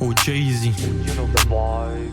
Oh Jay-Z, you know the vibes.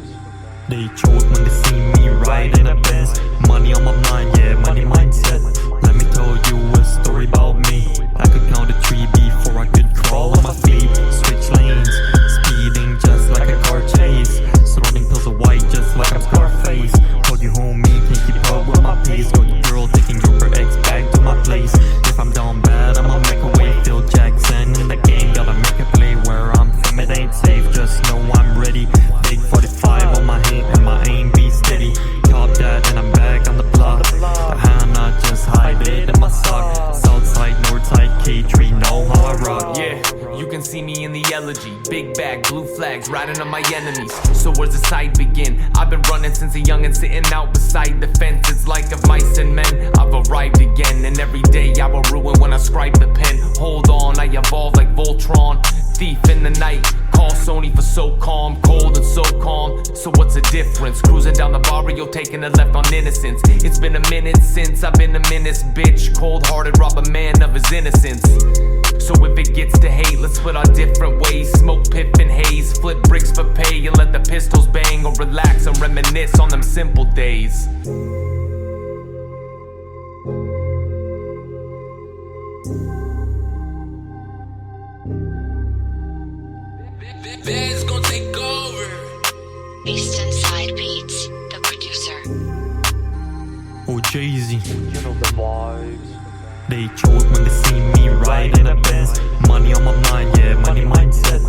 they choke when they see me ride in a Benz. Money on my mind, yeah, money mindset. Let me tell you a story about me. I could count to 3 before I could crawl on my feet. Switch lanes, speeding just like a car chase. Snorting pills of white just like I'm Scarface. Told you homie, can't keep up with my pace. Got your girl taking your ex back to my place. If I'm down bad, I'ma make a way. Phil Jackson in the game, gotta make a play. Where I'm from, it ain't safe, just know I'm ready. Big 45 on my hip and my aim be steady. Top that and I'm back on the block. The Hannah just hide it in my sock. Southside, Northside, K3, know how I rock. Yeah, you can see me in the elegy. Big bag, blue flags, riding on my enemies. So where's the sight begin? I've been running since a youngin', sitting out beside the fence. It's like of mice and men, I've arrived again. And every day I will ruin when I scribe the pen. Hold on, I evolve like Voltron. Thief in the night, call Sony for so calm. Cold and so calm, so what's the difference? Cruising down the barrio, taking a left on innocence. It's been a minute since I've been a menace, bitch. Cold-hearted, rob a man of his innocence. So if it gets to hate, let's split our different ways. Smoke, piff, and haze, flip bricks for pay. And let the pistols bang, or relax and reminisce on them simple days. Bed's gonna take over. Eastern Side Beats, the producer. Oh Jay-Z, You know the vibes. they choke when they see me ride in a Benz. Money on my mind, yeah, money mindset.